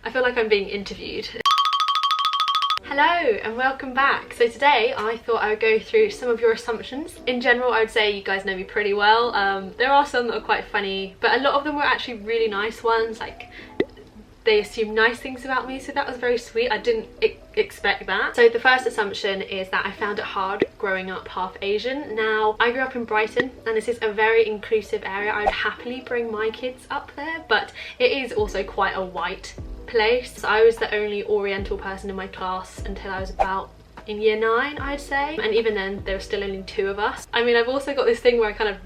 I feel like I'm being interviewed. Hello and welcome back. So today I thought I would go through some of your assumptions. In general, I would say you guys know me pretty well. There are some that are quite funny, but a lot of them were actually really nice ones. Like, they assume nice things about me, so that was very sweet. I didn't expect that. So the first assumption is that I found it hard growing up half Asian. Now, I grew up in Brighton and this is a very inclusive area. I would happily bring my kids up there, but it is also quite a white place. So I was the only Oriental person in my class until I was about in year 9, I'd say, and even then there were still only 2 of us. I mean, I've also got this thing where I kind of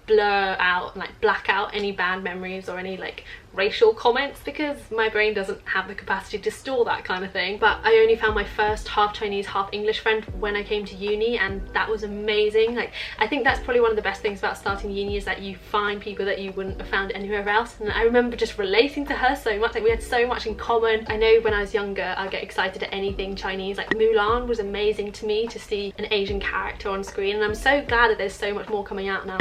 blur out, like black out any bad memories or any like racial comments because my brain doesn't have the capacity to store that kind of thing. But I only found my first half Chinese half English friend when I came to uni, and that was amazing. Like, I think that's probably one of the best things about starting uni, is that you find people that you wouldn't have found anywhere else. And I remember just relating to her so much. Like, we had so much in common. I know when I was younger I get excited at anything Chinese. Like Mulan was amazing to me, to see an Asian character on screen, and I'm so glad that there's so much more coming out now.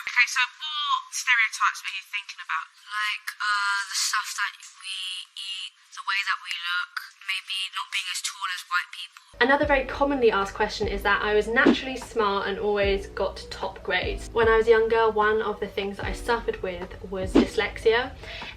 Okay, so what stereotypes are you thinking about? Like, the stuff that we eat, the way that we look, maybe not being as tall as white people. Another very commonly asked question is that I was naturally smart and always got top grades. When I was younger, one of the things that I suffered with was dyslexia.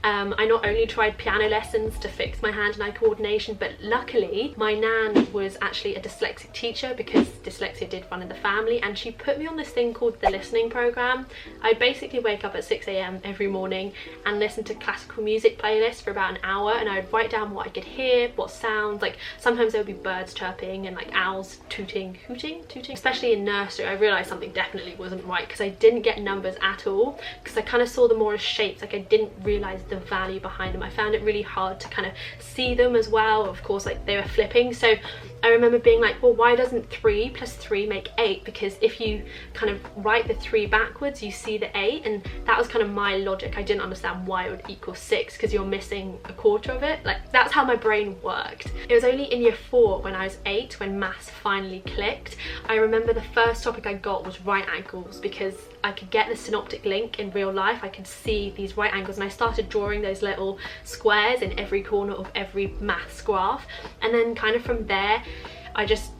I not only tried piano lessons to fix my hand and eye coordination, but luckily my nan was actually a dyslexic teacher, because dyslexia did run in the family, and she put me on this thing called the listening program. I'd basically wake up at 6 AM every morning and listen to classical music playlists for about an hour, and I would write down what I could hear, what sounds, like sometimes there would be birds chirping and like owls hooting. Especially in nursery, I realised something definitely wasn't right, because I didn't get numbers at all, because I kind of saw them more as shapes. Like, I didn't realise the value behind them. I found it really hard to kind of see them as well. Of course, like, they were flipping, so I remember being like, well, why doesn't 3 plus 3 make 8? Because if you kind of write the 3 backwards, you see the 8, and that was kind of my logic. I didn't understand why it would equal 6, because you're missing a quarter of it. Like, that's how my brain worked. It was only in year 4, when I was 8, when maths finally clicked. I remember the first topic I got was right angles, because I could get the synoptic link in real life. I could see these right angles, and I started drawing those little squares in every corner of every maths graph, and then kind of from there I just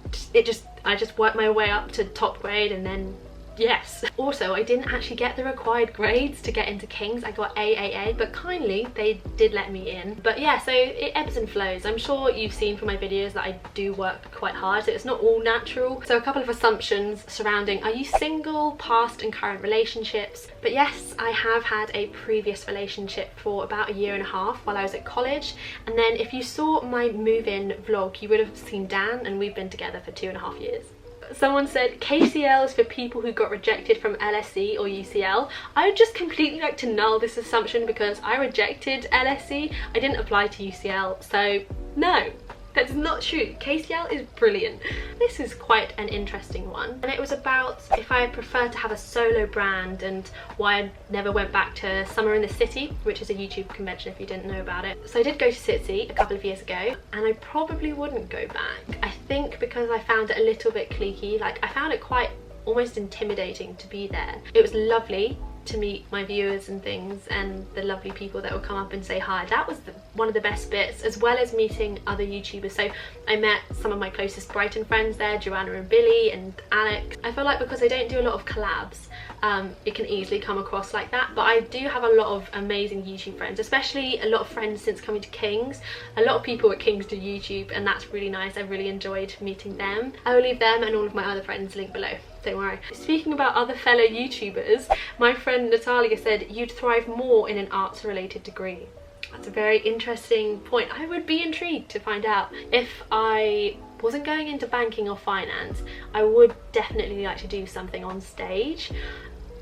worked my way up to top grade, and then yes. Also, I didn't actually get the required grades to get into King's. I got AAA, but kindly they did let me in. But yeah, so it ebbs and flows. I'm sure you've seen from my videos that I do work quite hard, so it's not all natural. So a couple of assumptions surrounding, are you single, past and current relationships? But yes, I have had a previous relationship for about 1.5 years while I was at college. And then if you saw my move-in vlog, you would have seen Dan, and we've been together for 2.5 years. Someone said KCL is for people who got rejected from LSE or UCL. I would just completely like to null this assumption, because I rejected LSE. I didn't apply to UCL, so no, that's not true. KCL is brilliant. This is quite an interesting one, and it was about if I prefer to have a solo brand and why I never went back to Summer in the City, which is a YouTube convention if you didn't know about it. So I did go to City a couple of years ago, and I probably wouldn't go back. I think because I found it a little bit cliquey. Like, I found it quite almost intimidating to be there. It was lovely to meet my viewers and things, and the lovely people that would come up and say hi. That was one of the best bits, as well as meeting other YouTubers. So I met some of my closest Brighton friends there, Joanna and Billy and Alex. I feel like because I don't do a lot of collabs, it can easily come across like that, but I do have a lot of amazing YouTube friends, especially a lot of friends since coming to King's. A lot of people at King's do YouTube, and that's really nice. I really enjoyed meeting them. I will leave them and all of my other friends linked below, don't worry. Speaking about other fellow YouTubers, my friend Natalia said you'd thrive more in an arts related degree. That's a very interesting point. I would be intrigued to find out. If I wasn't going into banking or finance, I would definitely like to do something on stage.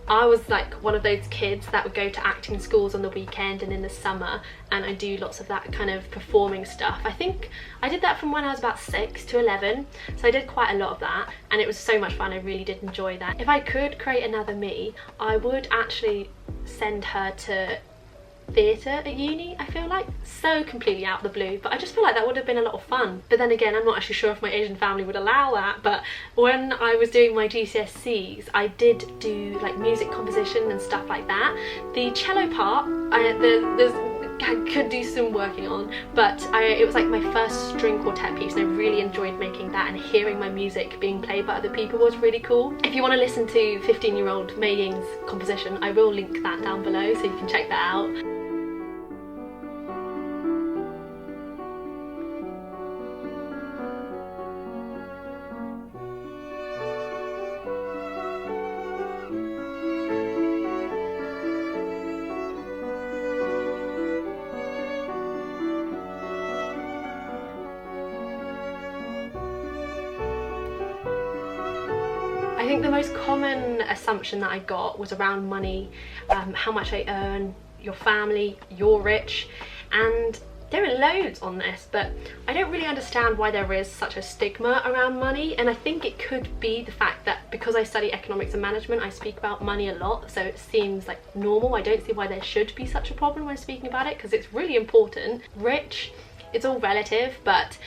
I was like one of those kids that would go to acting schools on the weekend and in the summer, and I do lots of that kind of performing stuff. I think I did that from when I was about 6 to 11, so I did quite a lot of that, and it was so much fun. I really did enjoy that. If I could create another me, I would actually send her to theatre at uni, I feel like. So completely out of the blue, but I just feel like that would have been a lot of fun. But then again, I'm not actually sure if my Asian family would allow that, but when I was doing my GCSEs, I did do like music composition and stuff like that. The cello part, I could do some working on, but it was like my first string quartet piece and I really enjoyed making that, and hearing my music being played by other people was really cool. If you want to listen to 15-year-old Mei-Ying's composition, I will link that down below so you can check that out. I think the most common assumption that I got was around money, how much I earn, your family, you're rich, and there are loads on this, but I don't really understand why there is such a stigma around money, and I think it could be the fact that because I study economics and management, I speak about money a lot, so it seems like normal. I don't see why there should be such a problem when speaking about it, because it's really important. Rich, it's all relative, but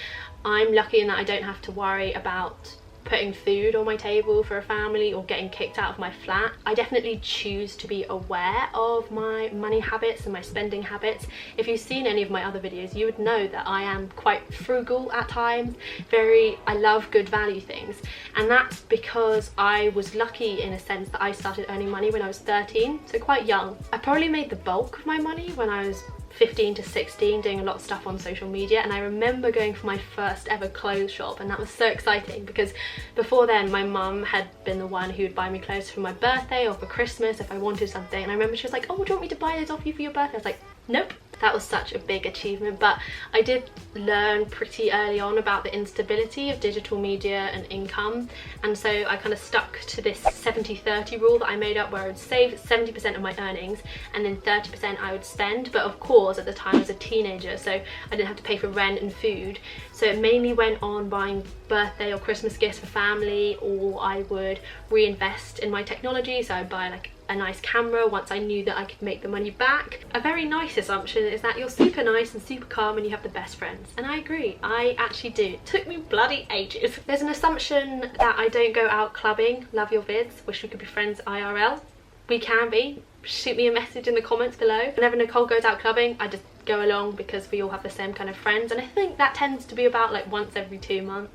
I'm lucky in that I don't have to worry about putting food on my table for a family or getting kicked out of my flat. I definitely choose to be aware of my money habits and my spending habits. If you've seen any of my other videos, you would know that I am quite frugal at times. I love good value things, and that's because I was lucky in a sense that I started earning money when I was 13, so quite young. I probably made the bulk of my money when I was 15 to 16, doing a lot of stuff on social media, and I remember going for my first ever clothes shop, and that was so exciting because before then my mum had been the one who would buy me clothes for my birthday or for Christmas if I wanted something, and I remember she was like, oh, do you want me to buy those off you for your birthday? I was like, nope. That was such a big achievement, but I did learn pretty early on about the instability of digital media and income, and so I kind of stuck to this 70-30 rule that I made up, where I would save 70% of my earnings and then 30% I would spend. But of course at the time I was a teenager, so I didn't have to pay for rent and food, so it mainly went on buying birthday or Christmas gifts for family, or I would reinvest in my technology, so I'd buy like a nice camera once I knew that I could make the money back. A very nice assumption is that you're super nice and super calm and you have the best friends, and I agree, I actually do. It took me bloody ages. There's an assumption that I don't go out clubbing. Love your vids, wish we could be friends IRL. We can be. Shoot me a message in the comments below. Whenever Nicole goes out clubbing, I just go along because we all have the same kind of friends, and I think that tends to be about like once every 2 months.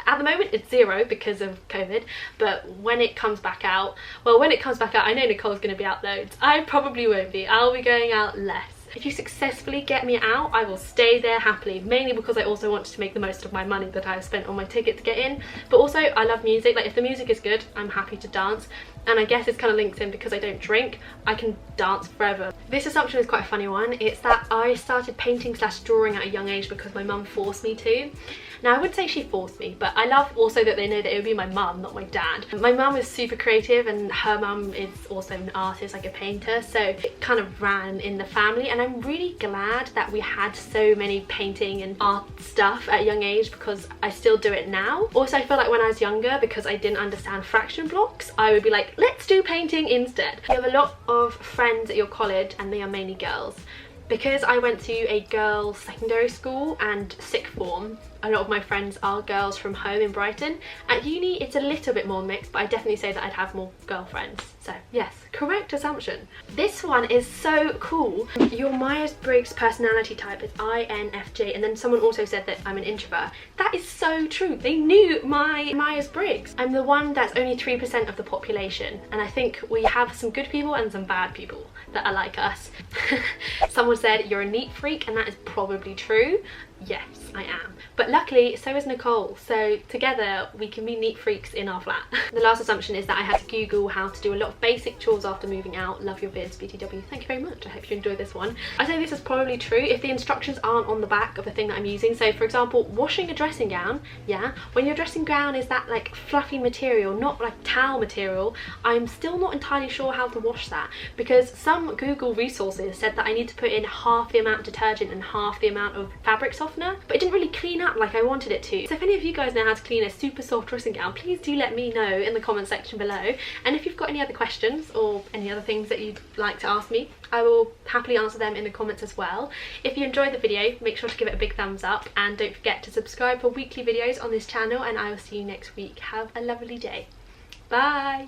At the moment it's 0 because of COVID, but when it comes back out, well, when it comes back out, I know Nicole's going to be out loads. I probably won't be. I'll be going out less. If you successfully get me out, I will stay there happily, mainly because I also want to make the most of my money that I've spent on my ticket to get in, but also I love music. Like if the music is good, I'm happy to dance, and I guess it's kind of linked in because I don't drink, I can dance forever. This assumption is quite a funny one. It's that I started painting / drawing at a young age because my mum forced me to. Now I wouldn't say she forced me, but I love also that they know that it would be my mum, not my dad. My mum is super creative and her mum is also an artist, like a painter, so it kind of ran in the family, and I'm really glad that we had so many painting and art stuff at a young age because I still do it now. Also I feel like when I was younger, because I didn't understand fraction blocks, I would be like, let's do painting instead. You have a lot of friends at your college and they are mainly girls. Because I went to a girls' secondary school and sixth form, a lot of my friends are girls from home in Brighton. At uni it's a little bit more mixed, but I definitely say that I'd have more girlfriends. So yes, correct assumption. This one is so cool. Your Myers-Briggs personality type is INFJ, and then someone also said that I'm an introvert. That is so true. They knew my Myers-Briggs. I'm the one that's only 3% of the population, and I think we have some good people and some bad people that are like us. Someone said you're a neat freak, and that is probably true. Yes, I am. But luckily, so is Nicole. So together we can be neat freaks in our flat. The last assumption is that I had to Google how to do a lot of basic chores after moving out. Love your vids, BTW. Thank you very much. I hope you enjoyed this one. I say this is probably true if the instructions aren't on the back of the thing that I'm using. So for example, washing a dressing gown, yeah, when your dressing gown is that like fluffy material, not like towel material, I'm still not entirely sure how to wash that, because some Google resources said that I need to put in half the amount of detergent and half the amount of fabric softener. softener, but it didn't really clean up like I wanted it to. So if any of you guys know how to clean a super soft dressing gown, please do let me know in the comment section below. And if you've got any other questions or any other things that you'd like to ask me, I will happily answer them in the comments as well. If you enjoyed the video, make sure to give it a big thumbs up, and don't forget to subscribe for weekly videos on this channel, and I will see you next week. Have a lovely day. Bye!